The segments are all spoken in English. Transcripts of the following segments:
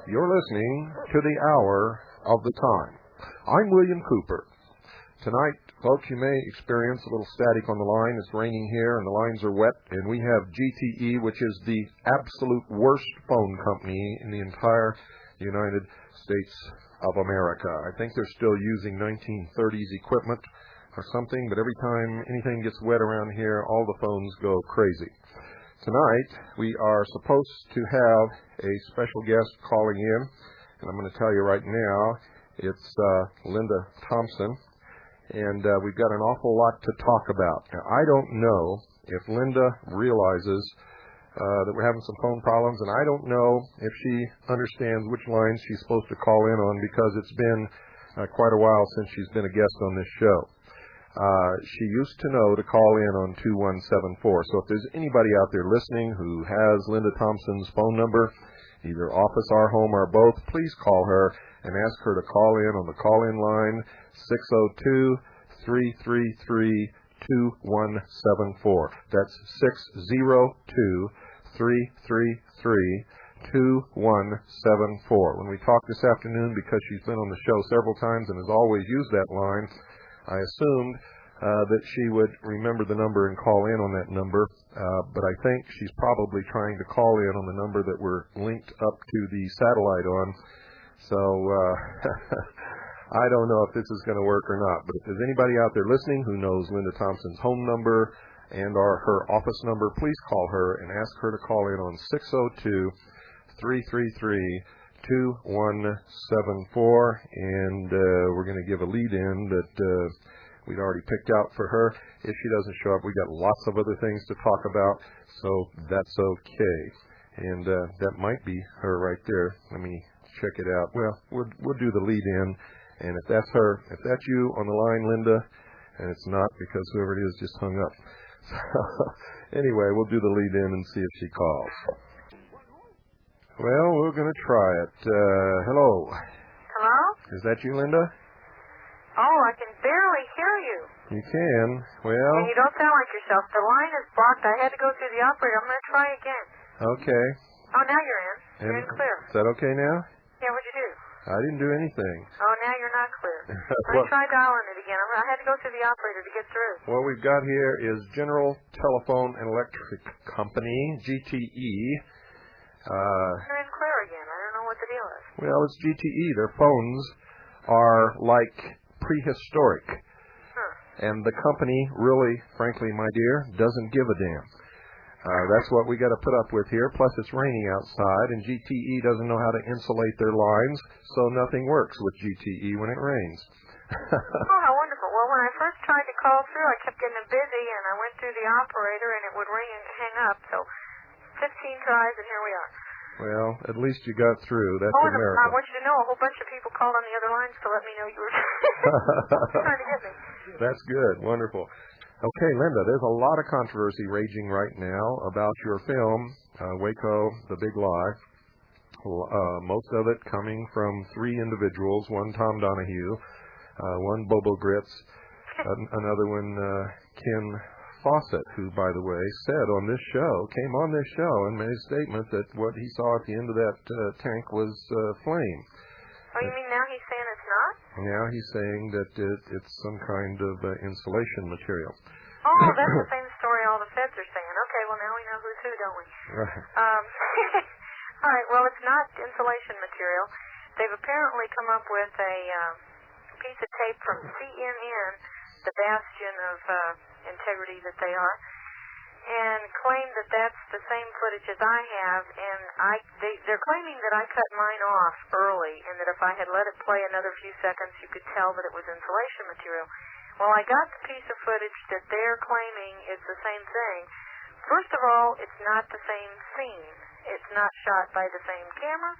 You're listening to the Hour of the Time. I'm William Cooper. Tonight, folks, you may experience a little static on the line. It's raining here and the lines are wet, and we have GTE, which is the absolute worst phone company in the entire United States of America. I think they're still using 1930s equipment or something, but every time anything gets wet around here, all the phones go crazy. Tonight, we are supposed to have a special guest calling in, and I'm going to tell you right now, it's Linda Thompson, and we've got an awful lot to talk about. Now, I don't know if Linda realizes that we're having some phone problems, and I don't know if she understands which lines she's supposed to call in on, because it's been quite a while since she's been a guest on this show. She used to know to call in on 2174. So if there's anybody out there listening who has Linda Thompson's phone number, either office or home or both, please call her and ask her to call in on the call-in line 602-333-2174. That's 602-333-2174. When we talked this afternoon, because she's been on the show several times and has always used that line, I assumed that she would remember the number and call in on that number, but I think she's probably trying to call in on the number that we're linked up to the satellite on. So I don't know if this is going to work or not, but if there's anybody out there listening who knows Linda Thompson's home number and or her office number, please call her and ask her to call in on 602-333-2174, and we're going to give a lead-in that we'd already picked out for her. If she doesn't show up, we got lots of other things to talk about, so that's okay. And that might be her right there. Let me check it out. Well, we'll do the lead-in, and if that's her, if that's you on the line, Linda, and it's not, because whoever it is just hung up. So anyway, we'll do the lead-in and see if she calls. Well, we're going to try it. Hello. Hello? Is that you, Linda? Oh, I can barely hear you. You can. Well. And you don't sound like yourself. The line is blocked. I had to go through the operator. I'm going to try again. Okay. Oh, now you're in. You're in clear. Is that okay now? Yeah, what'd you do? I didn't do anything. Oh, now you're not clear. Let me try dialing it again. I had to go through the operator to get through. What we've got here is General Telephone and Electric Company, GTE. You're in clear again. I don't know what the deal is. Well, it's GTE. Their phones are like prehistoric. And the company really, frankly, my dear, doesn't give a damn. That's what we got to put up with here. Plus, it's raining outside, and GTE doesn't know how to insulate their lines, so nothing works with GTE when it rains. Oh, how wonderful. Well, when I first tried to call through, I kept getting busy, and I went through the operator, and it would ring and hang up. So 15 tries, and here we are. Well, at least you got through. That's a miracle. I want you to know a whole bunch of people called on the other lines to let me know you were trying to get me. That's good. Wonderful. Okay, Linda, there's a lot of controversy raging right now about your film, Waco, The Big Lie. Most of it coming from three individuals, one Tom Donahue, one Bobo Grits, another one Ken Fawcett, who, by the way, came on this show and made a statement that what he saw at the end of that tank was flame. Oh, you mean now he's saying it's not? Now he's saying that it's some kind of insulation material. Oh, that's the same story all the feds are saying. Okay, well, now we know who's who, don't we? Right. All right, well, it's not insulation material. They've apparently come up with a piece of tape from CNN, the bastion of integrity that they are, and claim that that's the same footage as I have, and they're claiming that I cut mine off early, and that if I had let it play another few seconds, you could tell that it was insulation material. Well, I got the piece of footage that they're claiming is the same thing. First of all, it's not the same scene. It's not shot by the same camera,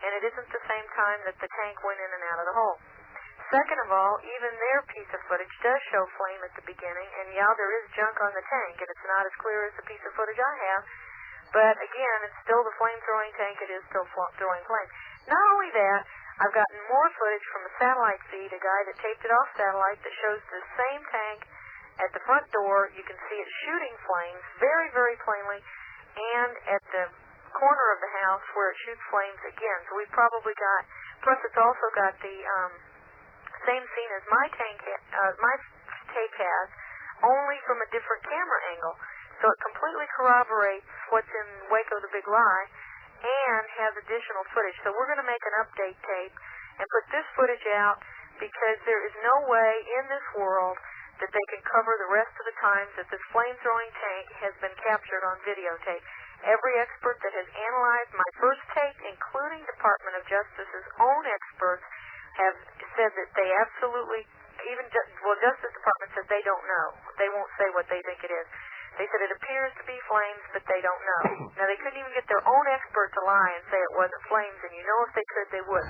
and it isn't the same time that the tank went in and out of the hole. Second of all, even their piece of footage does show flame at the beginning, and yeah, there is junk on the tank, and it's not as clear as the piece of footage I have, but again, it's still the flame-throwing tank, it is still throwing flame. Not only that, I've gotten more footage from a satellite feed, a guy that taped it off satellite, that shows the same tank at the front door. You can see it shooting flames very, very plainly, and at the corner of the house where it shoots flames again. So we've probably got, plus it's also got the same scene as my tape has, only from a different camera angle. So it completely corroborates what's in Waco the Big Lie and has additional footage. So we're going to make an update tape and put this footage out because there is no way in this world that they can cover the rest of the times that this flame-throwing tank has been captured on videotape. Every expert that has analyzed my first tape, including Department of Justice's own experts, have said that they absolutely, Justice Department said they don't know. They won't say what they think it is. They said it appears to be flames, but they don't know. Now, they couldn't even get their own expert to lie and say it wasn't flames, and you know if they could, they would.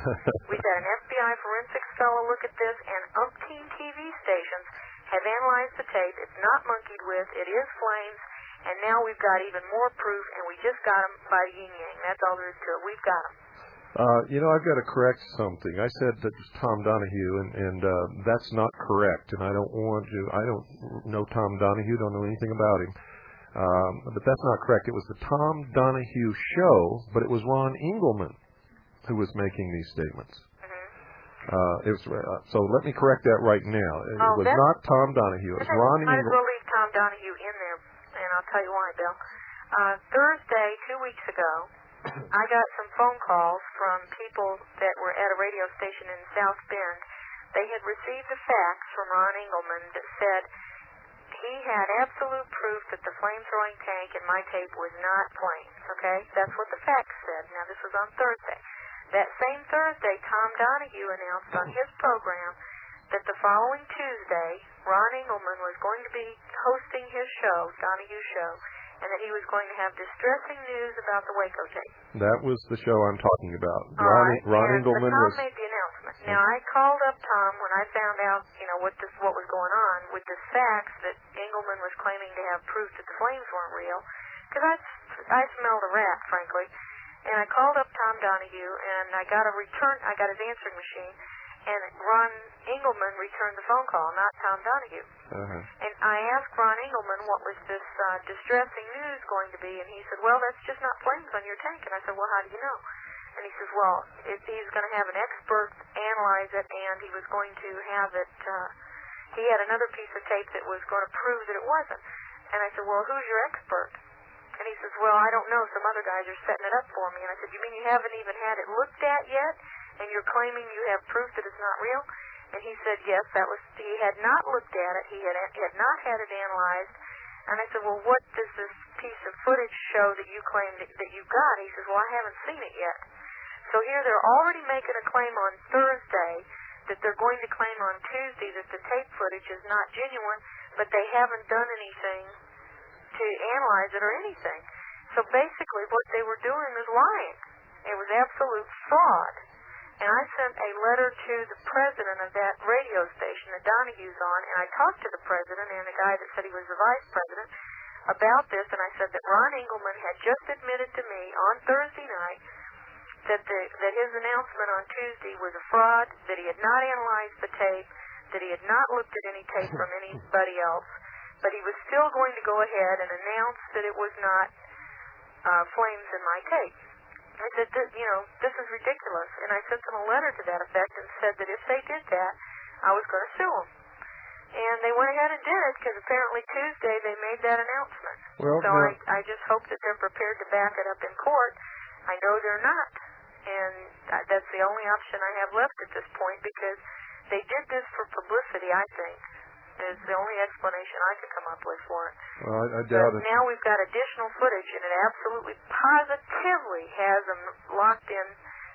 We've had an FBI forensics fellow look at this, and umpteen TV stations have analyzed the tape. It's not monkeyed with. It is flames, and now we've got even more proof, and we just got them by the yin-yang. That's all there is to it. We've got them. I've got to correct something. I said that it was Tom Donahue, and that's not correct. And I don't know Tom Donahue, don't know anything about him. But that's not correct. It was the Tom Donahue show, but it was Ron Engelman who was making these statements. So let me correct that right now. It was not Tom Donahue. It was Ron Engelman. Might as well leave Tom Donahue in there, and I'll tell you why, Bill. Thursday, 2 weeks ago, I got some phone calls from people that were at a radio station in South Bend. They had received a fax from Ron Engelman that said he had absolute proof that the flame-throwing tank in my tape was not flames, okay? That's what the fax said. Now, this was on Thursday. That same Thursday, Tom Donahue announced on his program that the following Tuesday, Ron Engelman was going to be hosting his show, Donahue Show, and that he was going to have distressing news about the Waco tape. That was the show I'm talking about. Ron Engelman Tom made the announcement. Now, I called up Tom when I found out, what was going on with this fax that Engelman was claiming to have proof that the flames weren't real, because I smelled a rat, frankly. And I called up Tom Donahue, and I got his answering machine, and Ron Engelman returned the phone call, not Tom Donahue. And I asked Ron Engelman what was this distressing news going to be, and he said, well, that's just not flames on your tank. And I said, well, how do you know? And he says, well, he's going to have an expert analyze it, and he was going to have it, he had another piece of tape that was going to prove that it wasn't. And I said, well, who's your expert? And he says, well, I don't know. Some other guys are setting it up for me. And I said, you mean you haven't even had it looked at yet? And you're claiming you have proof that it's not real? And he said, yes, he had not looked at it. He had not had it analyzed. And I said, well, what does this piece of footage show that you claim that you got? He says, well, I haven't seen it yet. So here they're already making a claim on Thursday that they're going to claim on Tuesday that the tape footage is not genuine, but they haven't done anything to analyze it or anything. So basically what they were doing was lying. It was absolute fraud. And I sent a letter to the president of that radio station that Donahue's on, and I talked to the president and the guy that said he was the vice president about this, and I said that Ron Engelman had just admitted to me on Thursday night that his announcement on Tuesday was a fraud, that he had not analyzed the tape, that he had not looked at any tape from anybody else, but he was still going to go ahead and announce that it was not flames in my tape. I said, this is ridiculous. And I sent them a letter to that effect and said that if they did that, I was going to sue them. And they went ahead and did it because apparently Tuesday they made that announcement. Well, so I just hope that they're prepared to back it up in court. I know they're not. And that's the only option I have left at this point because they did this for publicity, I think. Is the only explanation I could come up with for it. Well, I doubt it. Now we've got additional footage, and it absolutely positively has them locked in.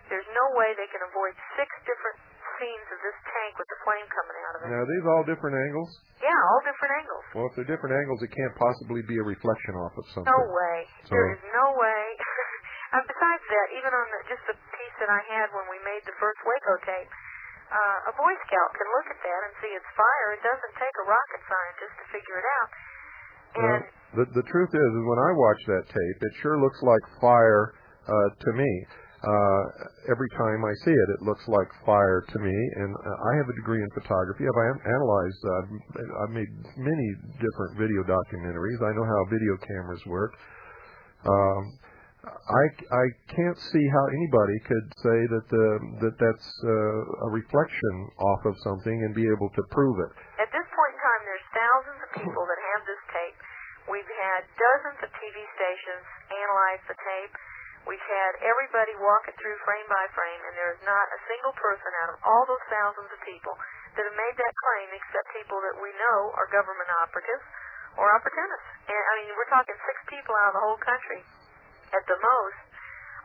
There's no way they can avoid 6 different scenes of this tank with the flame coming out of it. Now, are these all different angles? Yeah, all different angles. Well, if they're different angles, it can't possibly be a reflection off of something. No way. So, there is no way. Besides that, even on just the piece that I had when we made the first Waco tape, a Boy Scout can look at that and see it's fire. It doesn't take a rocket scientist to figure it out. And well, the truth is when I watch that tape, it sure looks like fire to me. Every time I see it, it looks like fire to me. And I have a degree in photography. I've analyzed, I've made many different video documentaries. I know how video cameras work. I can't see how anybody could say that's a reflection off of something and be able to prove it. At this point in time, there's thousands of people that have this tape. We've had dozens of TV stations analyze the tape. We've had everybody walk it through frame by frame, and there's not a single person out of all those thousands of people that have made that claim except people that we know are government operatives or opportunists. And, I mean, we're talking 6 people out of the whole country at the most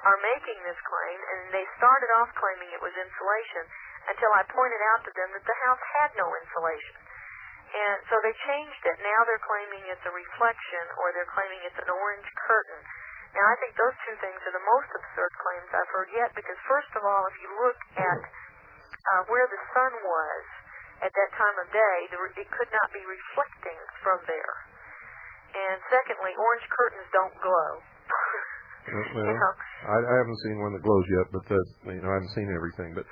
are making this claim, and they started off claiming it was insulation until I pointed out to them that the house had no insulation. And so they changed it. Now they're claiming it's a reflection, or they're claiming it's an orange curtain. Now, I think those two things are the most absurd claims I've heard yet, because first of all, if you look at where the sun was at that time of day, it could not be reflecting from there. And secondly, orange curtains don't glow. Well, I haven't seen one that glows yet, but I haven't seen everything. But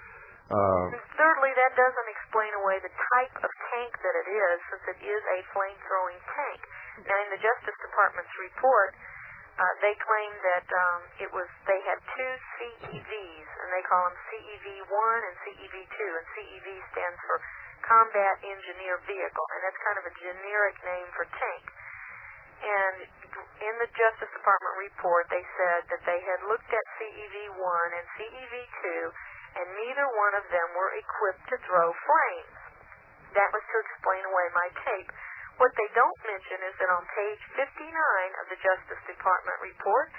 thirdly, that doesn't explain away the type of tank that it is, since it is a flame-throwing tank. Now, in the Justice Department's report, they claim that they had 2 CEVs, and they call them CEV-1 and CEV-2, and CEV stands for Combat Engineer Vehicle, and that's kind of a generic name for tank. And in the Justice Department report, they said that they had looked at CEV-1 and CEV-2, and neither one of them were equipped to throw flames. That was to explain away my tape. What they don't mention is that on page 59 of the Justice Department report,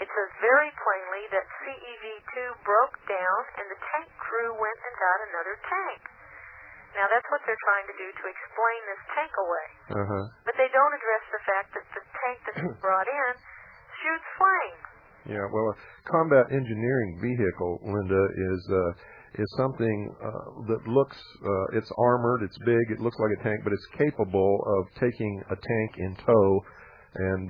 it says very plainly that CEV-2 broke down and the tank crew went and got another tank. Now, that's what they're trying to do to explain this tank away. But they don't address the fact that the tank that's brought in shoots flames. Yeah, well, a combat engineering vehicle, Linda, is something that looks, it's armored, it's big, it looks like a tank, but it's capable of taking a tank in tow and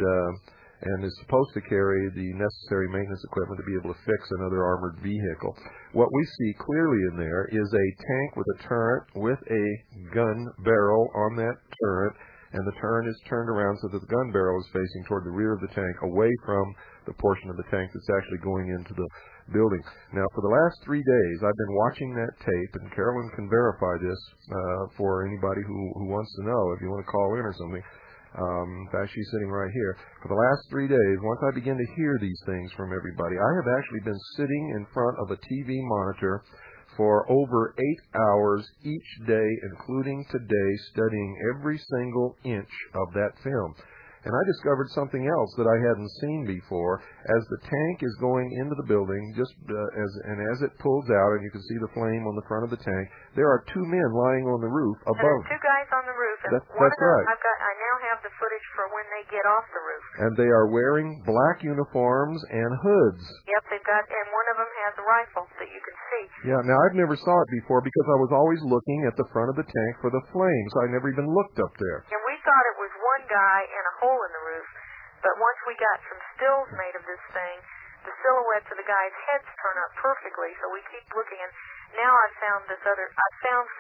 is supposed to carry the necessary maintenance equipment to be able to fix another armored vehicle. What we see clearly in there is a tank with a turret with a gun barrel on that turret, and the turret is turned around so that the gun barrel is facing toward the rear of the tank, away from the portion of the tank that's actually going into the building. Now, for the last 3 days, I've been watching that tape, and Carolyn can verify this for anybody who wants to know, if you want to call in or something. In fact, she's sitting right here. For the last 3 days, once I begin to hear these things from everybody, I have actually been sitting in front of a TV monitor for over 8 hours each day, including today, studying every single inch of that film. And I discovered something else that I hadn't seen before. As the tank is going into the building, as it pulls out, and you can see the flame on the front of the tank, there are 2 men lying on the roof above. There's 2 guys on the roof, and that's right. I now have the footage for when they get off the roof. And they are wearing black uniforms and hoods. Yep, and one of them has a rifle that you can see. Yeah, now I've never saw it before because I was always looking at the front of the tank for the flames. I never even looked up there. And we thought it was one guy and a hole in the roof, but once we got some stills made of this thing, the silhouettes of the guys' heads turn up perfectly, so we keep looking, and now I've found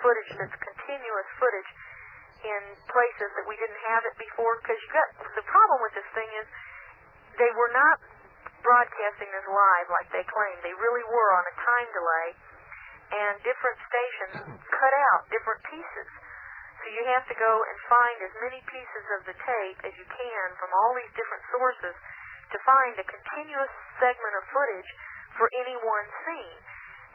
footage that's continuous footage in places that we didn't have it before, because the problem with this thing is they were not broadcasting this live like they claimed. They really were on a time delay, and different stations cut out different pieces. So you have to go and find as many pieces of the tape as you can from all these different sources to find a continuous segment of footage for any one scene.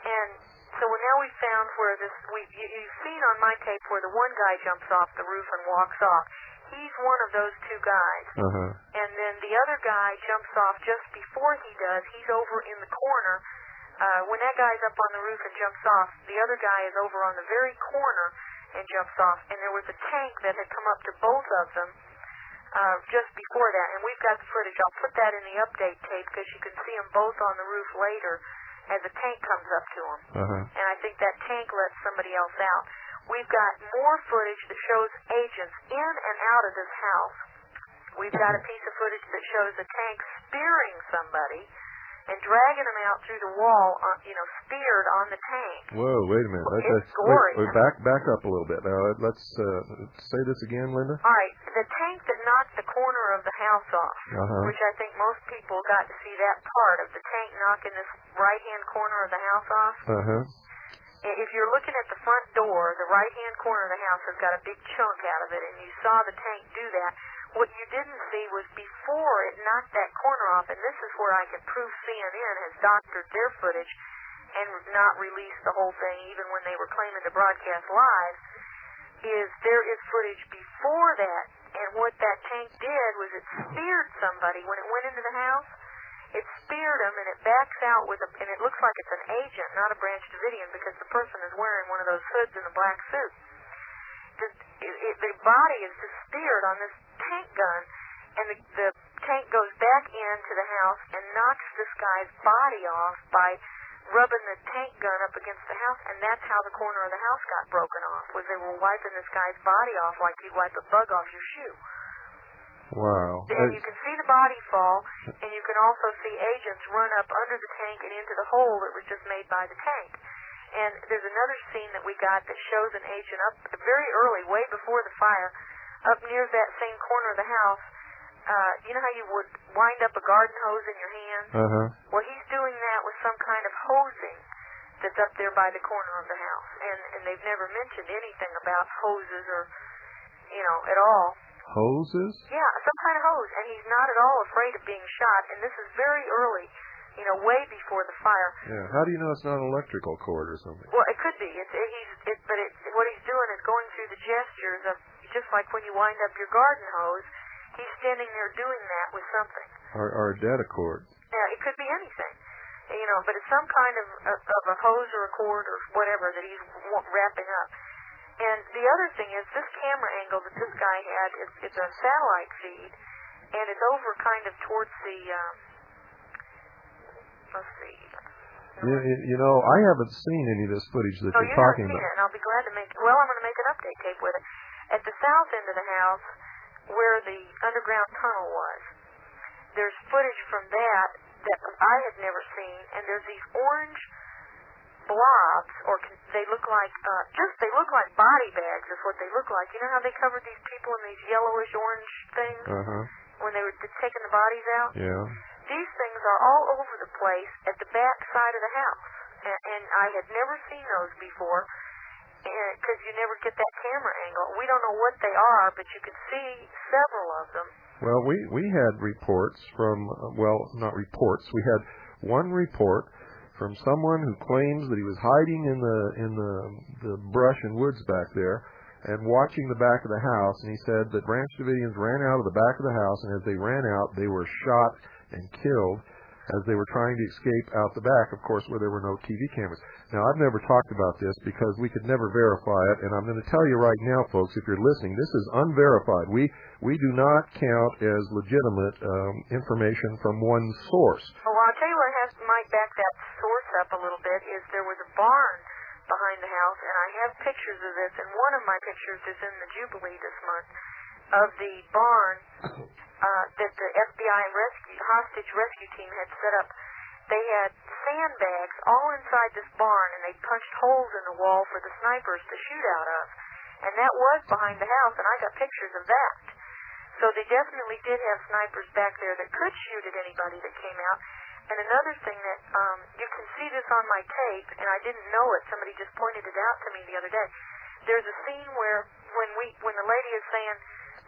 And so now we've found where you've seen on my tape where the one guy jumps off the roof and walks off. He's one of those 2 guys. And then the other guy jumps off just before he does. He's over in the corner. When that guy's up on the roof and jumps off, the other guy is over on the very corner and jumps off. And there was a tank that had come up to both of them just before that. And we've got the footage. I'll put that in the update tape because you can see them both on the roof later as a tank comes up to them. And I think that tank lets somebody else out. We've got more footage that shows agents in and out of this house. We've got a piece of footage that shows a tank spearing somebody and dragging them out through the wall, speared on the tank. Whoa, wait a minute. It's gory. Wait, back up a little bit. Let's say this again, Linda. All right, the tank that knocked the corner of the house off, which I think most people got to see that part of the tank knocking this right-hand corner of the house off. If you're looking at the front door, the right-hand corner of the house has got a big chunk out of it, and you saw the tank do that. What you didn't see was before it knocked that corner off, and this is where I can prove CNN has doctored their footage and not released the whole thing, even when they were claiming to broadcast live, is there is footage before that, and what that tank did was it speared somebody. When it went into the house, it speared them, and it backs out and it looks like it's an agent, not a Branch Davidian, because the person is wearing one of those hoods and a black suit. The body is just speared on this tank gun, and the tank goes back into the house and knocks this guy's body off by rubbing the tank gun up against the house, and that's how the corner of the house got broken off, was they were wiping this guy's body off like you'd wipe a bug off your shoe. Wow. And you can see the body fall, and you can also see agents run up under the tank and into the hole that was just made by the tank. And there's another scene that we got that shows an agent up very early, way before the fire, up near that same corner of the house. You know how you would wind up a garden hose in your hand? Well, he's doing that with some kind of hosing that's up there by the corner of the house. And they've never mentioned anything about hoses or, at all. Hoses? Yeah, some kind of hose. And he's not at all afraid of being shot. And this is very early, way before the fire. Yeah. How do you know it's not an electrical cord or something? Well, it could be. What he's doing is going through the gestures of, just like when you wind up your garden hose, he's standing there doing that with something. Or a data cord. Yeah, it could be anything. But it's some kind of a hose or a cord or whatever that he's wrapping up. And the other thing is, this camera angle that this guy had, it's a satellite feed, and it's over kind of towards the, let's see. I haven't seen any of this footage that you're talking about. No, you haven't seen it, and I'll be glad to I'm going to make an update tape with it. At the south end of the house, where the underground tunnel was, there's footage from that I had never seen, and there's these orange blobs, or they look like body bags is what they look like. You know how they covered these people in these yellowish orange things when they were taking the bodies out? Yeah. These things are all over the place at the back side of the house, and I had never seen those before, because you never get that camera angle. We don't know what they are, but you can see several of them. Well, we had reports from, not reports. We had one report from someone who claims that he was hiding in the brush and woods back there and watching the back of the house, and he said that Branch Davidians ran out of the back of the house, and as they ran out, they were shot and killed as they were trying to escape out the back, of course, where there were no TV cameras. Now, I've never talked about this because we could never verify it, and I'm going to tell you right now, folks, if you're listening, this is unverified. We do not count as legitimate information from one source. Well, I'll tell you what might back that source up a little bit is there was a barn behind the house, and I have pictures of this, and one of my pictures is in the Jubilee this month of the barn that the FBI hostage rescue team had set up. They had sandbags all inside this barn, and they punched holes in the wall for the snipers to shoot out of. And that was behind the house, and I got pictures of that. So they definitely did have snipers back there that could shoot at anybody that came out. And another thing that, you can see this on my tape, and I didn't know it, somebody just pointed it out to me the other day. There's a scene where when the lady is saying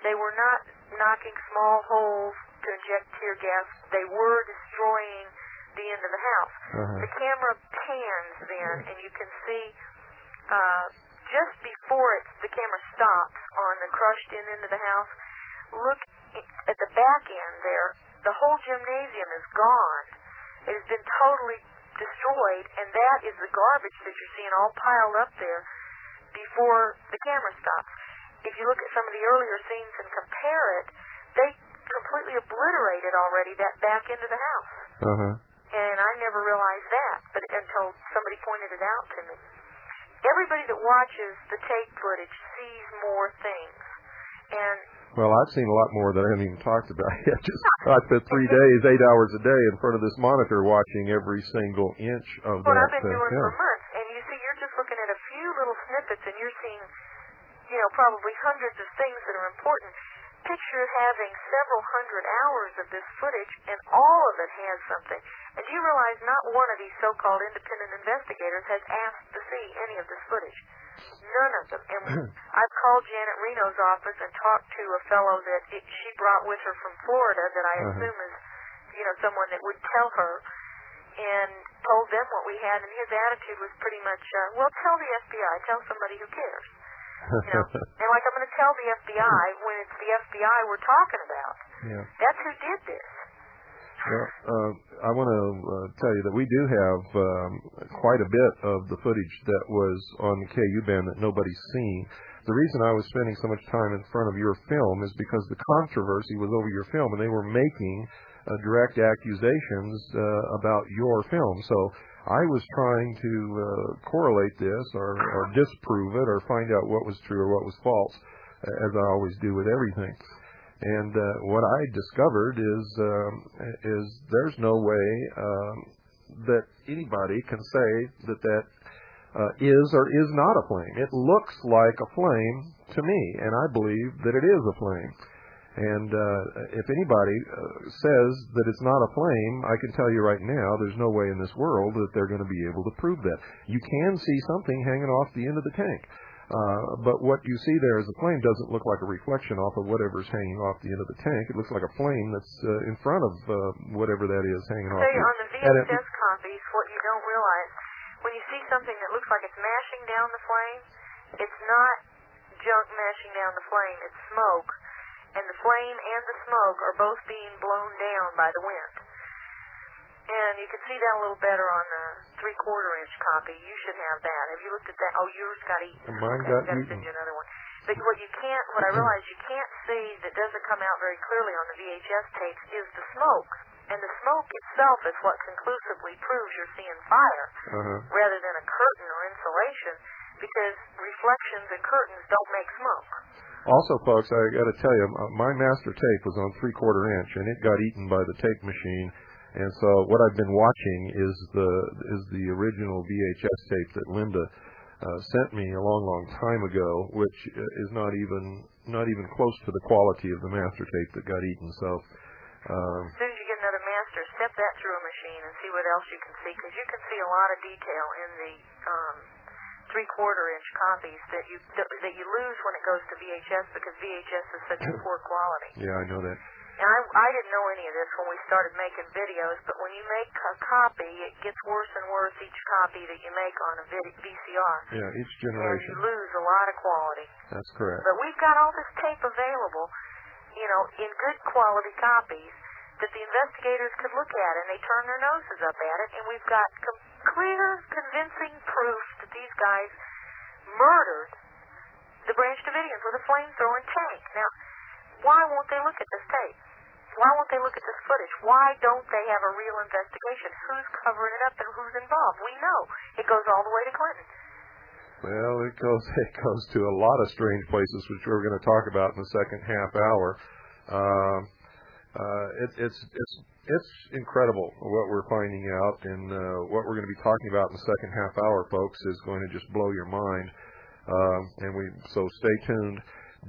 they were not knocking small holes to inject tear gas, they were destroying the end of the house. The camera pans then, and you can see just before the camera stops on the crushed end of the house, look at the back end there. The whole gymnasium is gone. It has been totally destroyed, and that is the garbage that you're seeing all piled up there before the camera stops. If you look at some of the earlier scenes and compare it, they completely obliterated already that back end of the house. And I never realized that, but until somebody pointed it out to me. Everybody that watches the tape footage sees more things. And Well, I've seen a lot more that I haven't even talked about yet. I spent 3 days, 8 hours a day in front of this monitor watching every single inch of that. What I've been doing for months. And you see, you're just looking at a few little snippets, and you're seeing, probably hundreds of things that are important. Picture having several hundred hours of this footage, and all of it has something. And do you realize not one of these so-called independent investigators has asked to see any of this footage? None of them. And I've called Janet Reno's office and talked to a fellow that she brought with her from Florida that I assume is, someone that would tell her, and told them what we had, and his attitude was pretty much, well, tell the FBI, tell somebody who cares. And like I'm going to tell the FBI when it's the FBI we're talking about. Yeah. That's who did this. Well, I want to tell you that we do have quite a bit of the footage that was on the KU band that nobody's seen. The reason I was spending so much time in front of your film is because the controversy was over your film, and they were making direct accusations about your film. So I was trying to correlate this or disprove it or find out what was true or what was false, as I always do with everything. And what I discovered is there's no way that anybody can say that is or is not a flame. It looks like a flame to me, and I believe that it is a flame. And if anybody says that it's not a flame, I can tell you right now there's no way in this world that they're going to be able to prove that. You can see something hanging off the end of the tank. But what you see there as a flame doesn't look like a reflection off of whatever's hanging off the end of the tank. It looks like a flame that's in front of whatever that is hanging off. On the VHS copies, what you don't realize, when you see something that looks like it's mashing down the flame, it's not junk mashing down the flame, it's smoke. And the flame and the smoke are both being blown down by the wind. And you can see that a little better on the 3/4-inch copy. You should have that. Have you looked at that? Oh, yours got eaten. Mine got eaten. Send you another one. But what I realize you can't see that doesn't come out very clearly on the VHS tapes is the smoke. And the smoke itself is what conclusively proves you're seeing fire, rather than a curtain or insulation, because reflections and curtains don't make smoke. Also, folks, I got to tell you, my master tape was on 3/4-inch, and it got eaten by the tape machine. And so what I've been watching is the original VHS tape that Linda sent me a long time ago, which is not even close to the quality of the master tape that got eaten. So as soon as you get another master, step that through a machine and see what else you can see, because you can see a lot of detail in the 3/4-inch copies that you lose when it goes to VHS, because VHS is such a poor quality. Yeah, I know that. And I didn't know any of this when we started making videos, but when you make a copy, it gets worse and worse each copy that you make on a VCR. Yeah, each generation. And you lose a lot of quality. That's correct. But we've got all this tape available, in good quality copies that the investigators could look at, and they turn their noses up at it, and we've got clear, convincing proof that these guys murdered the Branch Davidians with a flamethrowing tank. Now, why won't they look at this tape? Why won't they look at this footage? Why don't they have a real investigation? Who's covering it up and who's involved? We know. It goes all the way to Clinton. Well, it goes to a lot of strange places, which we're going to talk about in the second half hour. It's incredible what we're finding out, and what we're going to be talking about in the second half hour, folks, is going to just blow your mind. So stay tuned.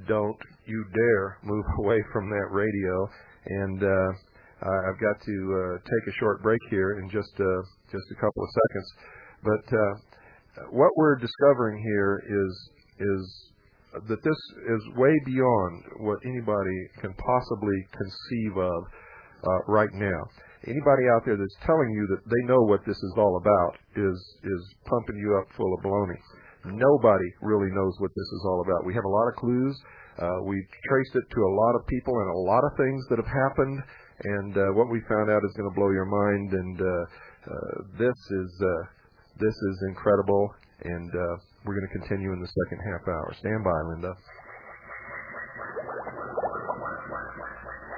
Don't you dare move away from that radio. And I've got to take a short break here in just a couple of seconds. But what we're discovering here is that this is way beyond what anybody can possibly conceive of right now. Anybody out there that's telling you that they know what this is all about is pumping you up full of baloney. Nobody really knows what this is all about. We have a lot of clues. We traced it to a lot of people and a lot of things that have happened, and what we found out is going to blow your mind. And this is incredible, and we're going to continue in the second half hour. Stand by, Linda.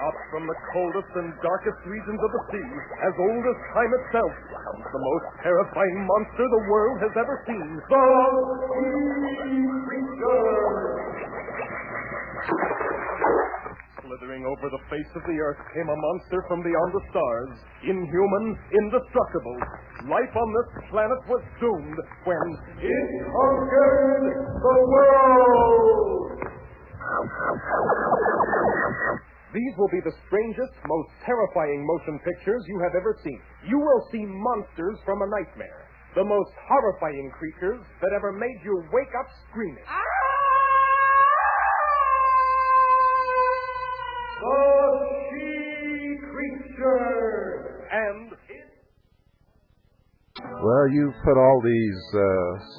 Up from the coldest and darkest regions of the sea, as old as time itself, comes the most terrifying monster the world has ever seen. The Sea Creature! Slithering over the face of the earth came a monster from beyond the stars. Inhuman, indestructible. Life on this planet was doomed when it conquered the world! These will be the strangest, most terrifying motion pictures you have ever seen. You will see monsters from a nightmare. The most horrifying creatures that ever made you wake up screaming. The She-Creature! And Well, you've put all these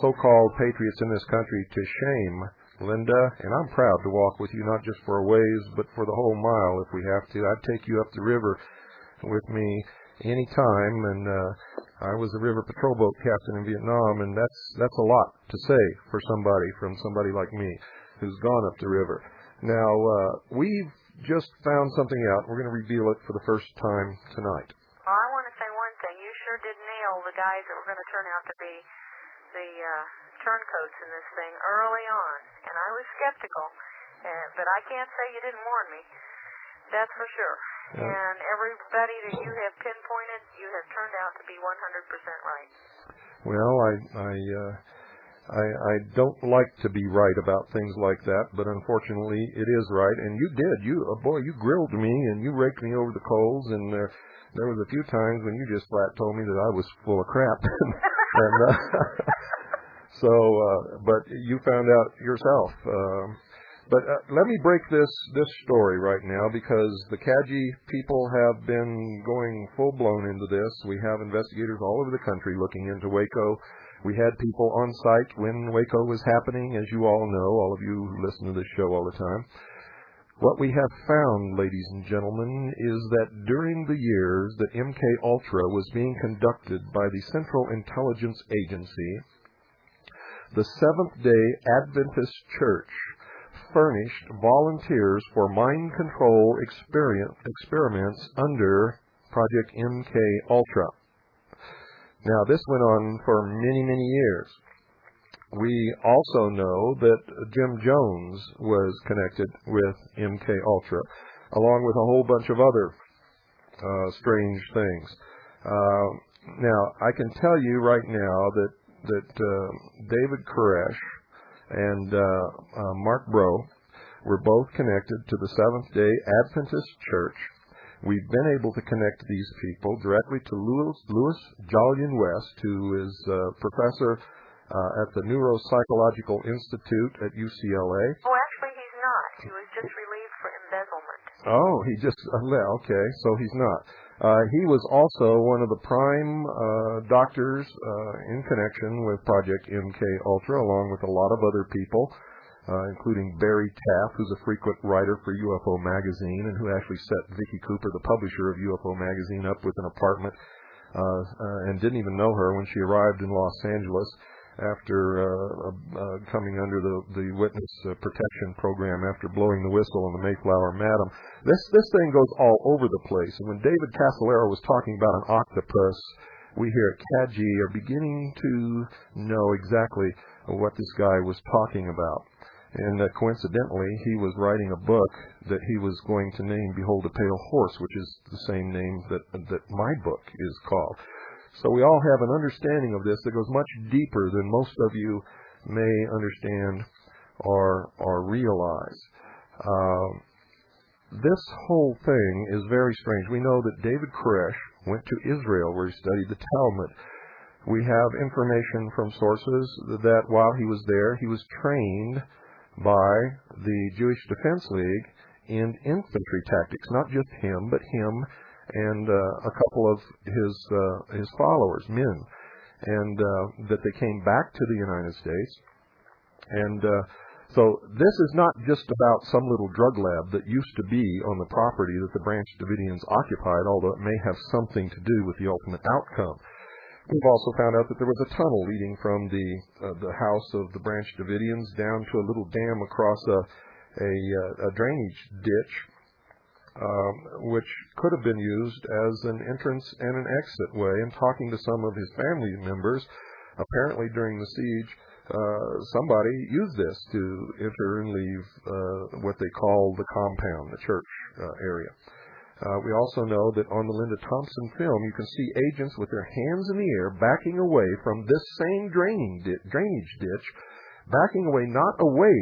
so-called patriots in this country to shame, Linda, and I'm proud to walk with you, not just for a ways, but for the whole mile if we have to. I'd take you up the river with me any time, and I was a river patrol boat captain in Vietnam, and that's a lot to say for somebody like me who's gone up the river. Now, we've just found something out. We're going to reveal it for the first time tonight. Well, I want to say one thing. You sure did nail the guys that were going to turn out to be the turncoats in this thing early on, and I was skeptical, but I can't say you didn't warn me. That's for sure. Yeah. And everybody that you have pinpointed, you have turned out to be 100% right. Well, I don't like to be right about things like that, but unfortunately it is right. And you did. You grilled me and you raked me over the coals, and there was a few times when you just flat told me that I was full of crap. But you found out yourself. But let me break this story right now, because the Kaji people have been going full-blown into this. We have investigators all over the country looking into Waco. We had people on site when Waco was happening, as you all know, all of you who listen to this show all the time. What we have found, ladies and gentlemen, is that during the years that MKUltra was being conducted by the Central Intelligence Agency, the Seventh-day Adventist Church furnished volunteers for mind control experiments under Project MKUltra. Now, this went on for many, many years. We also know that Jim Jones was connected with MKUltra, along with a whole bunch of other strange things. Now, I can tell you right now that David Koresh and Mark Bro were both connected to the Seventh-day Adventist Church. We've been able to connect these people directly to Louis Jolyon West, who is professor at the Neuropsychological Institute at UCLA. Oh, actually, he's not. He was just relieved for embezzlement. Oh, okay, so he's not. He was also one of the prime doctors in connection with Project MKUltra, along with a lot of other people, including Barry Taff, who's a frequent writer for UFO Magazine, and who actually set Vicki Cooper, the publisher of UFO Magazine, up with an apartment and didn't even know her when she arrived in Los Angeles after coming under the witness protection program after blowing the whistle on the Mayflower Madam. This thing goes all over the place. And when David Casolaro was talking about an octopus, we here at Kaji are beginning to know exactly what this guy was talking about. And coincidentally, he was writing a book that he was going to name Behold a Pale Horse, which is the same name that my book is called. So we all have an understanding of this that goes much deeper than most of you may understand or realize. This whole thing is very strange. We know that David Koresh went to Israel where he studied the Talmud. We have information from sources that while he was there, he was trained by the Jewish Defense League in infantry tactics. Not just him, but him and a couple of his followers, men, and that they came back to the United States. And so this is not just about some little drug lab that used to be on the property that the Branch Davidians occupied, although it may have something to do with the ultimate outcome. We've also found out that there was a tunnel leading from the house of the Branch Davidians down to a little dam across a drainage ditch, which could have been used as an entrance and an exit way. And talking to some of his family members, apparently during the siege, somebody used this to enter and leave what they call the compound, the church area. We also know that on the Linda Thompson film, you can see agents with their hands in the air backing away from this same drainage ditch, backing away not away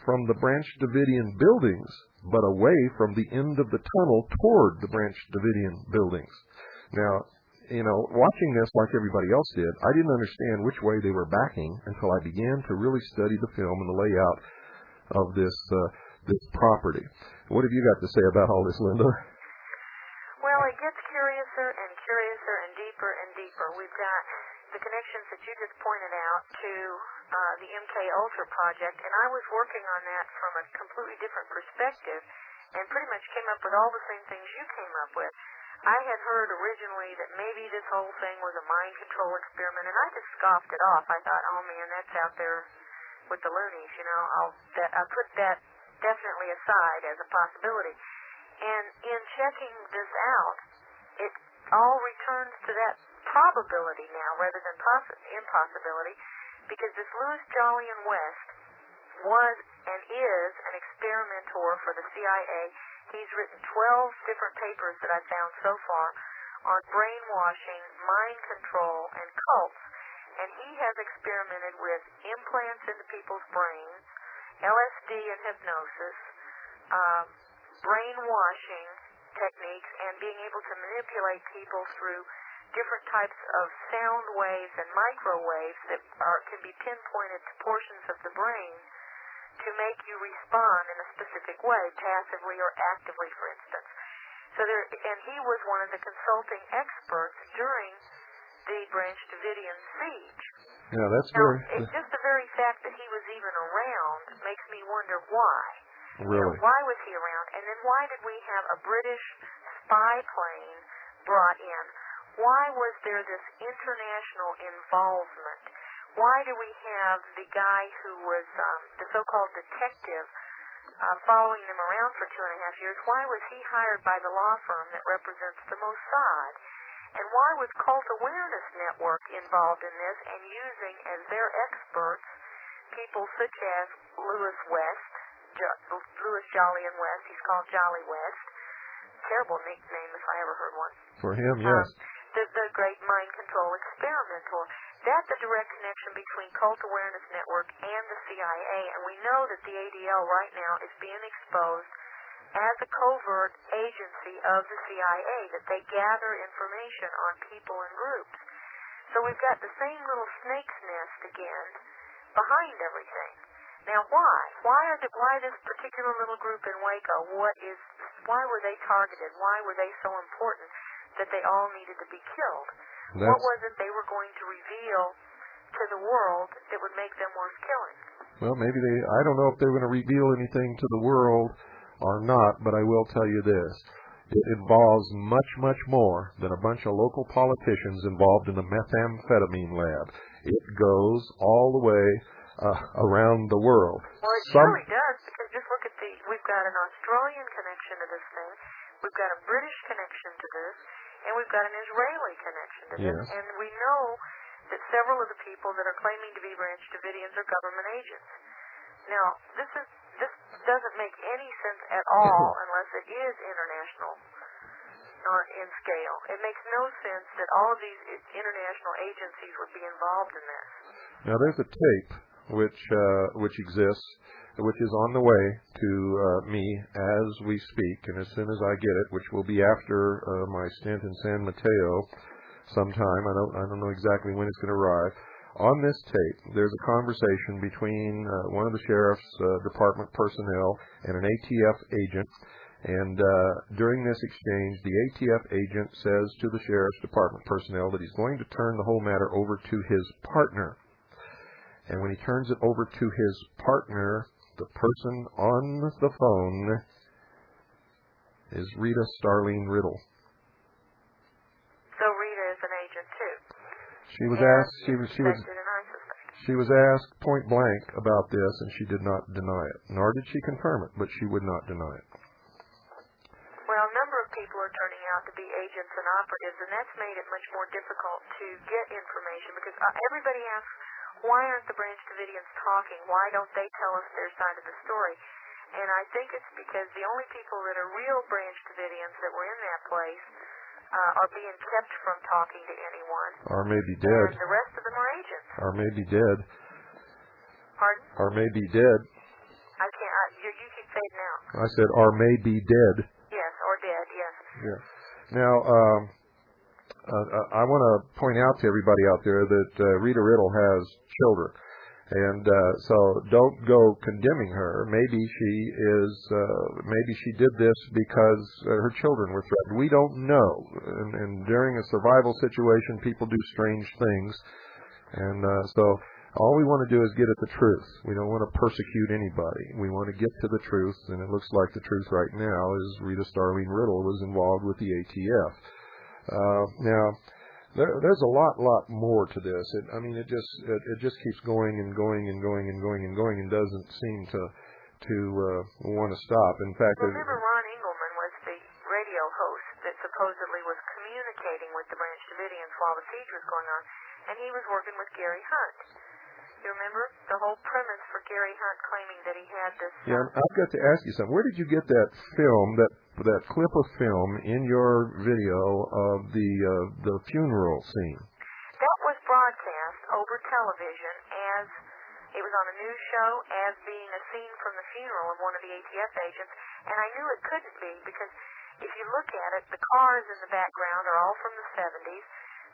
from the Branch Davidian buildings, but away from the end of the tunnel toward the Branch Davidian buildings. Now, watching this like everybody else did, I didn't understand which way they were backing until I began to really study the film and the layout of this property. What have you got to say about all this, Linda? Well, it gets curiouser and deeper and deeper. We've got the connections that you just pointed out to the MKUltra project, and I was working on that from a completely different perspective and pretty much came up with all the same things you came up with. I had heard originally that maybe this whole thing was a mind control experiment, and I just scoffed it off. I thought, oh man, that's out there with the loonies, I'll put that definitely aside as a possibility. And in checking this out, it all returns to that probability now rather than impossibility, because this Louis Jolyon West was and is an experimenter for the CIA. He's written 12 different papers that I've found so far on brainwashing, mind control, and cults. And he has experimented with implants into people's brains, LSD and hypnosis, brainwashing techniques, and being able to manipulate people through different types of sound waves and microwaves that can be pinpointed to portions of the brain to make you respond in a specific way, passively or actively, for instance. And he was one of the consulting experts during the Branch Davidian siege. Yeah, that's It's just the very fact that he was even around makes me wonder why. Really? Why was he around? And then why did we have a British spy plane brought in? Why was there this international involvement? Why do we have the guy who was the so-called detective following them around for 2.5 years? Why was he hired by the law firm that represents the Mossad? And why was Cult Awareness Network involved in this and using as their experts people such as Louis Jolyon West? He's called Jolly West. Terrible nickname if I ever heard one. For him, yes. The great mind control experimenter. That's a direct connection between Cult Awareness Network and the CIA, and we know that the ADL right now is being exposed as a covert agency of the CIA, that they gather information on people and groups. So we've got the same little snake's nest again behind everything. Now why? Why this particular little group in Waco? Why were they targeted? Why were they so important that they all needed to be killed? What was it they were going to reveal to the world that would make them worth killing? Well, maybe I don't know if they were going to reveal anything to the world or not, but I will tell you this. It involves much, much more than a bunch of local politicians involved in a methamphetamine lab. It goes all the way around the world. Well, it surely does, because just look at we've got an Australian connection to this thing, we've got a British connection to this, and we've got an Israeli connection to this, and we know that several of the people that are claiming to be Branch Davidians are government agents. Now, this doesn't make any sense at all unless it is international in scale. It makes no sense that all of these international agencies would be involved in this. Now, there's a tape which exists, which is on the way to me as we speak, and as soon as I get it, which will be after my stint in San Mateo sometime, I don't know exactly when it's going to arrive. On this tape, there's a conversation between one of the sheriff's department personnel and an ATF agent, and during this exchange, the ATF agent says to the sheriff's department personnel that he's going to turn the whole matter over to his partner. And when he turns it over to his partner, the person on the phone is Rita Starlene Riddle. So Rita is an agent too. She was asked point blank about this, and she did not deny it. Nor did she confirm it, but she would not deny it. Well, a number of people are turning out to be agents and operatives, and that's made it much more difficult to get information, because everybody asks, why aren't the Branch Davidians talking? Why don't they tell us their side of the story? And I think it's because the only people that are real Branch Davidians that were in that place are being kept from talking to anyone. Or maybe dead. And the rest of them are agents. Or maybe dead. Pardon? Or maybe dead. I can't. You keep fading out. I said, or maybe dead. Yes, or dead, yes. Yeah. Now, I want to point out to everybody out there that Rita Riddle has children. And so don't go condemning her. Maybe she did this because her children were threatened. We don't know. And during a survival situation, people do strange things. And so all we want to do is get at the truth. We don't want to persecute anybody. We want to get to the truth. And it looks like the truth right now is Rita Starling Riddle was involved with the ATF. Now, there's a lot more to this. It just keeps going and going and going and going and going and doesn't seem to want to stop. In fact, remember Ron Engelman was the radio host that supposedly was communicating with the Branch Davidians while the siege was going on, and he was working with Gary Hunt. You remember the whole premise for Gary Hunt claiming that he had this? Yeah, I've got to ask you something. Where did you get that film, that clip of film in your video of the funeral scene? That was broadcast over television as it was on a news show as being a scene from the funeral of one of the ATF agents, and I knew it couldn't be because if you look at it, the cars in the background are all from the 70s.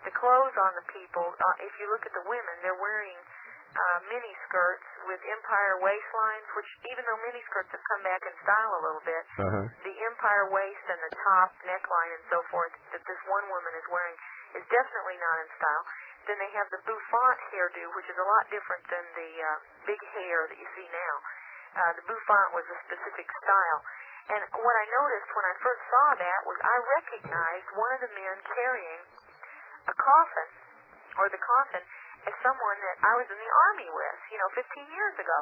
The clothes on the people, if you look at the women, they're wearing mini skirts with empire waistlines, which even though mini skirts have come back in style a little bit, the empire waist and the top neckline and so forth that this one woman is wearing is definitely not in style. Then they have the bouffant hairdo, which is a lot different than the big hair that you see now. The bouffant was a specific style. And what I noticed when I first saw that was I recognized one of the men carrying a coffin, or the coffin, as someone that I was in the Army with, 15 years ago.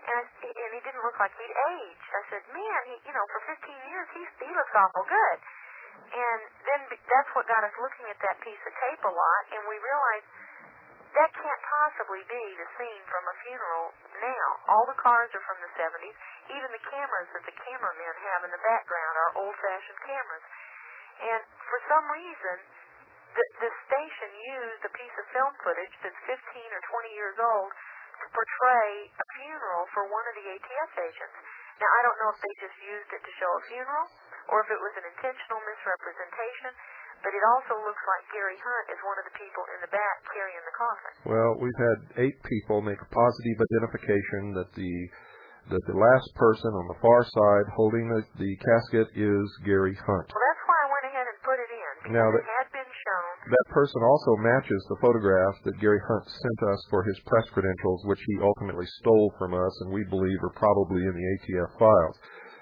And he didn't look like he'd aged. I said, man, for 15 years, he looks awful good. And then that's what got us looking at that piece of tape a lot, and we realized that can't possibly be the scene from a funeral now. All the cars are from the 70s. Even the cameras that the cameramen have in the background are old-fashioned cameras. And for some reason, the station used a piece of film footage that's 15 or 20 years old to portray a funeral for one of the ATF agents. Now, I don't know if they just used it to show a funeral or if it was an intentional misrepresentation, but it also looks like Gary Hunt is one of the people in the back carrying the coffin. Well, we've had 8 people make a positive identification that the last person on the far side holding the casket is Gary Hunt. Well, that's why I went ahead and put it in, because now, it had been shown. That person also matches the photograph that Gary Hunt sent us for his press credentials, which he ultimately stole from us and we believe are probably in the ATF files.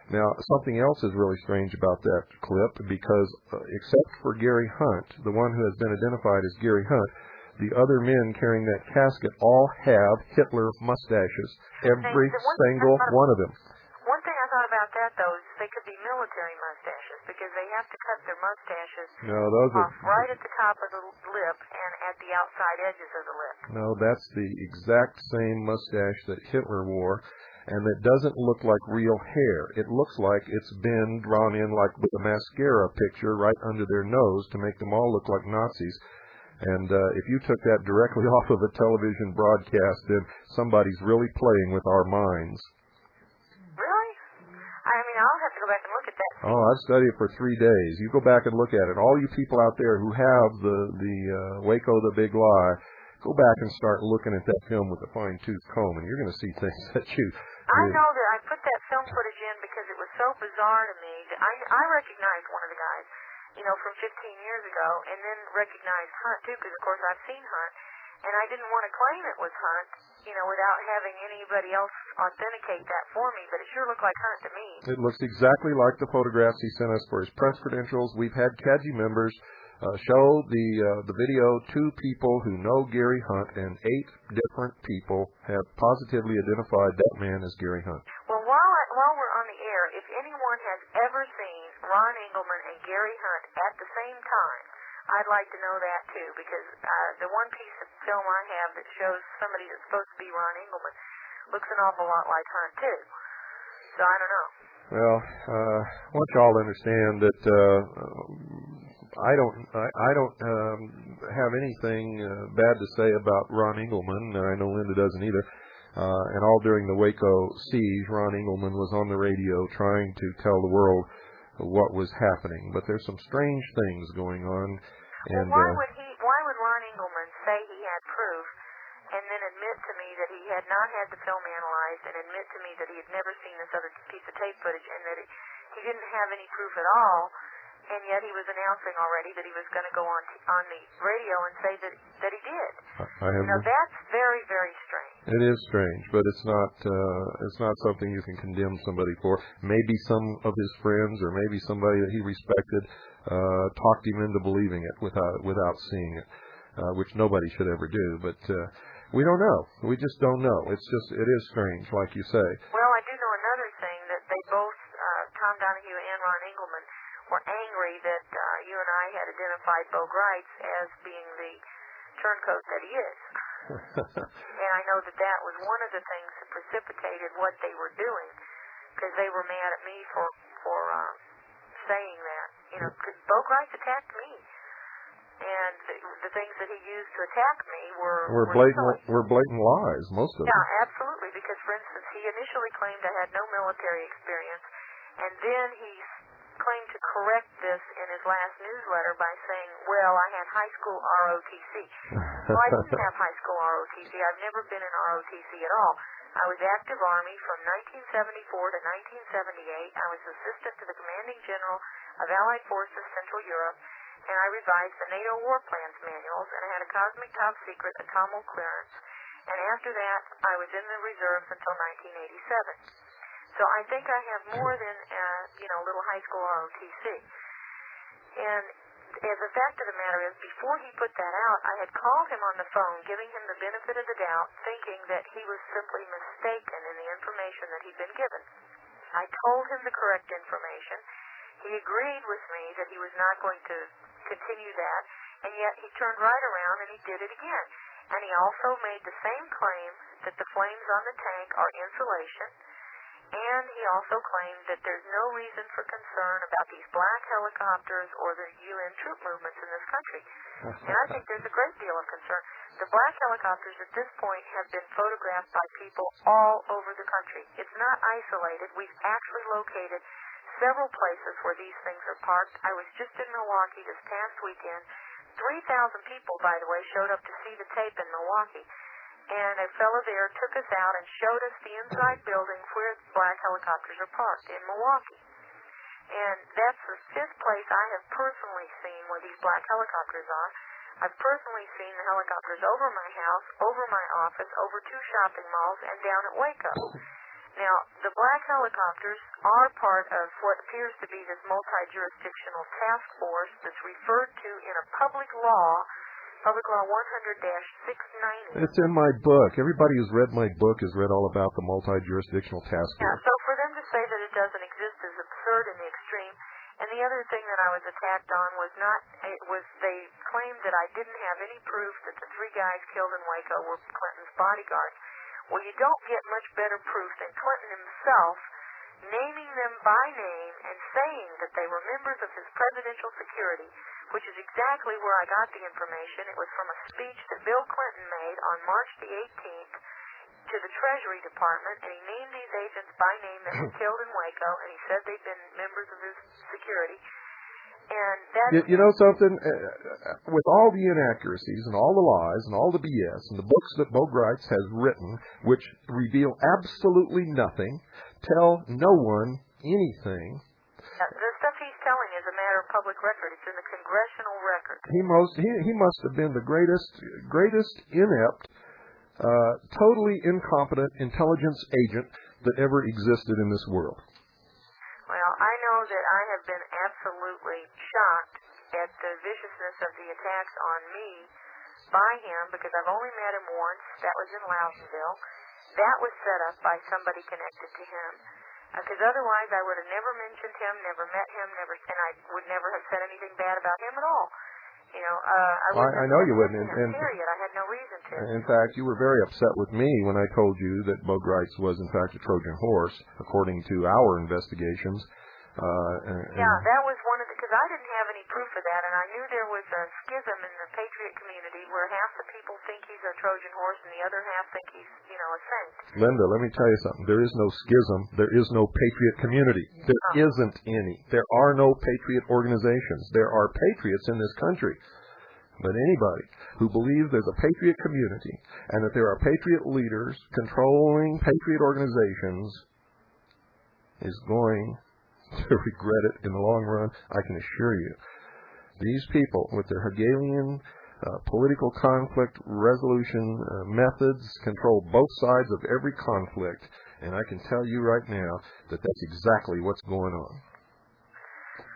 Now, something else is really strange about that clip because except for Gary Hunt, the one who has been identified as Gary Hunt, the other men carrying that casket all have Hitler mustaches, every single one of them. One thing I thought about that, though, is they could be military mustaches because they have to cut their mustaches off right at the top of the lip and at the outside edges of the lip. No, that's the exact same mustache that Hitler wore, and it doesn't look like real hair. It looks like it's been drawn in like with a mascara picture right under their nose to make them all look like Nazis. And if you took that directly off of a television broadcast, then somebody's really playing with our minds. Really? I mean, I'll have to go back and look at that. Oh, I've studied it for 3 days. You go back and look at it. All you people out there who have the Waco the Big Lie, go back and start looking at that film with a fine-tooth comb, and you're going to see things that you... I know that I put that film footage in because it was so bizarre to me. I recognized one of the guys, from 15 years ago, and then recognized Hunt, too, because, of course, I've seen Hunt, and I didn't want to claim it was Hunt, without having anybody else authenticate that for me, but it sure looked like Hunt to me. It looks exactly like the photographs he sent us for his press credentials. We've had CADGI members show the video to people who know Gary Hunt, and 8 different people have positively identified that man as Gary Hunt. Well, while we're on the air, if anyone has ever seen Ron Engelman and Gary Hunt at the same time, I'd like to know know that too, because the one piece of film I have that shows somebody that's supposed to be Ron Engelman looks an awful lot like Hunt too. So I don't know. Well, I want y'all to understand that I don't have anything bad to say about Ron Engelman. I know Linda doesn't either. And all during the Waco siege, Ron Engelman was on the radio trying to tell the world what was happening. But there's some strange things going on. And well, why would Ron Engelman say he had proof and then admit to me that he had not had the film analyzed and admit to me that he had never seen this other piece of tape footage and that he didn't have any proof at all, and yet he was announcing already that he was going to go on the radio and say that he did. That's very, very strange. It is strange, but it's not something you can condemn somebody for. Maybe some of his friends or maybe somebody that he respected talked him into believing it without seeing it, which nobody should ever do. But we don't know. We just don't know. It is strange, like you say. Well, I do know another thing, that they both, Tom Donahue and Ron Engelman, were angry that you and I had identified gov't as being the turncoat that he is. And I know that was one of the things that precipitated what they were doing, because they were mad at me for saying that. Because gov't attacked me. And the things that he used to attack me were blatant lies, most of them. Yeah, absolutely. Because, for instance, he initially claimed I had no military experience, and then he claimed to correct this in his last newsletter by saying, well, I had high school ROTC. Well, I didn't have high school ROTC. I've never been in ROTC at all. I was active Army from 1974 to 1978. I was assistant to the commanding general of Allied Forces Central Europe, and I revised the NATO War Plans manuals, and I had a cosmic top secret atomo clearance. And after that, I was in the reserves until 1987. So I think I have more than, little high school ROTC. And as a fact of the matter is, before he put that out, I had called him on the phone, giving him the benefit of the doubt, thinking that he was simply mistaken in the information that he'd been given. I told him the correct information. He agreed with me that he was not going to continue that, and yet he turned right around and he did it again. And he also made the same claim that the flames on the tank are insulation, and he also claimed that there's no reason for concern about these black helicopters or the UN troop movements in this country. And I think there's a great deal of concern. The black helicopters at this point have been photographed by people all over the country. It's not isolated. We've actually located several places where these things are parked. I was just in Milwaukee this past weekend. 3,000 people, by the way, showed up to see the tape in Milwaukee. And a fellow there took us out and showed us the inside building where black helicopters are parked in Milwaukee. And that's the fifth place I have personally seen where these black helicopters are. I've personally seen the helicopters over my house, over my office, over two shopping malls, and down at Waco. Now, the black helicopters are part of what appears to be this multi-jurisdictional task force that's referred to in a Public Law 100-690. It's in my book. Everybody who's read my book has read all about the multi-jurisdictional task force. Yeah, so for them to say that it doesn't exist is absurd in the extreme. And the other thing that I was attacked on was they claimed that I didn't have any proof that the three guys killed in Waco were Clinton's bodyguards. Well, you don't get much better proof than Clinton himself naming them by name and saying that they were members of his presidential security, which is exactly where I got the information. It was from a speech that Bill Clinton made on March the 18th to the Treasury Department, and he named these agents by name that were killed in Waco, and he said they'd been members of his security. And that you know something? With all the inaccuracies and all the lies and all the BS and the books that gov't has written, which reveal absolutely nothing, tell no one anything. The stuff he's telling is a matter of public record. It's in the congressional record. He must have been the greatest inept, totally incompetent intelligence agent that ever existed in this world. Well, I know that I have been absolutely shocked at the viciousness of the attacks on me by him, because I've only met him once. That was in Loudonville. That was set up by somebody connected to him. Because otherwise I would have never mentioned him, never met him, and I would never have said anything bad about him at all. I know you wouldn't. And period. I had no reason to. In fact, you were very upset with me when I told you that Bogreitz was, in fact, a Trojan horse, according to our investigations. That was one of the, because I didn't have any proof of that, and I knew there was a schism in the patriot community where half the people think he's a Trojan horse and the other half think he's, a saint. Linda, let me tell you something. There is no schism. There is no patriot community. There isn't any. There are no patriot organizations. There are patriots in this country. But anybody who believes there's a patriot community and that there are patriot leaders controlling patriot organizations is going to regret it in the long run, I can assure you. These people, with their Hegelian political conflict resolution methods, control both sides of every conflict. And I can tell you right now that that's exactly what's going on.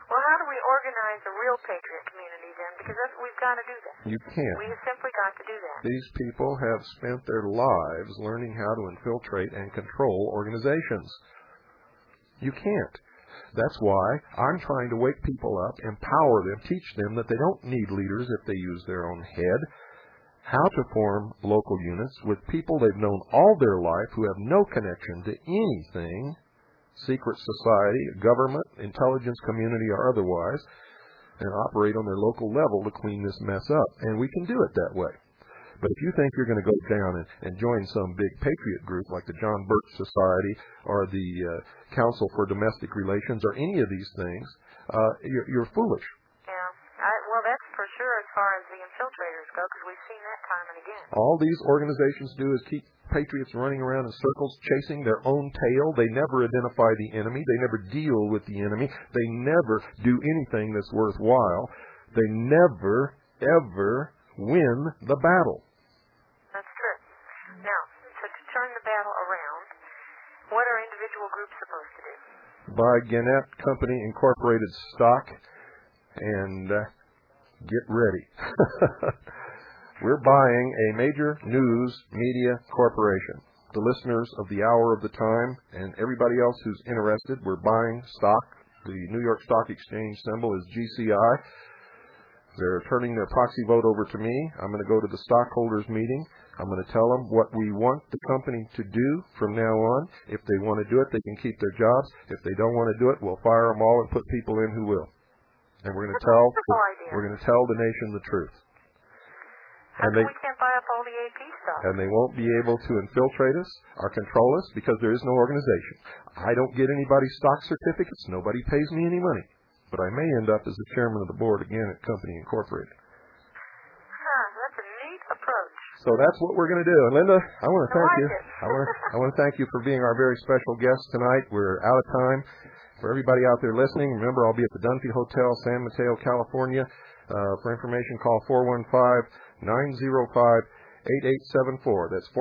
Well, how do we organize a real patriot community then? Because we've got to do that. You can't. We simply got to do that. These people have spent their lives learning how to infiltrate and control organizations. You can't. That's why I'm trying to wake people up, empower them, teach them that they don't need leaders if they use their own head, how to form local units with people they've known all their life who have no connection to anything, secret society, government, intelligence community, or otherwise, and operate on their local level to clean this mess up. And we can do it that way. But if you think you're going to go down and join some big patriot group like the John Birch Society or the Council for Domestic Relations or any of these things, you're foolish. Yeah. Well, that's for sure as far as the infiltrators go, because we've seen that time and again. All these organizations do is keep patriots running around in circles, chasing their own tail. They never identify the enemy. They never deal with the enemy. They never do anything that's worthwhile. They never, ever win the battle. That's true. Now, so to turn the battle around, what are individual groups supposed to do? Buy Gannett Company Incorporated stock and get ready. We're buying a major news media corporation. The listeners of the Hour of the Time and everybody else who's interested, we're buying stock. The New York Stock Exchange symbol is GCI. They're turning their proxy vote over to me. I'm going to go to the stockholders meeting. I'm going to tell them what we want the company to do from now on. If they want to do it, they can keep their jobs. If they don't want to do it, we'll fire them all and put people in who will. And we're going to tell the nation the truth. How come we can't buy up all the AP stuff? And they won't be able to infiltrate us or control us because there is no organization. I don't get anybody's stock certificates. Nobody pays me any money. But I may end up as the chairman of the board again at Company Incorporated. That's a neat approach. So that's what we're going to do. And Linda, I want to thank you. I want to thank you for being our very special guest tonight. We're out of time. For everybody out there listening, remember I'll be at the Dunphy Hotel, San Mateo, California. For information, call 415-905-8874. That's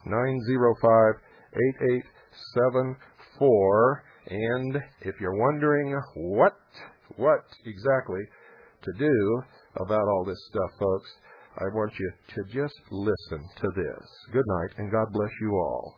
415-905-8874. And if you're wondering what exactly to do about all this stuff, folks, I want you to just listen to this. Good night, and God bless you all.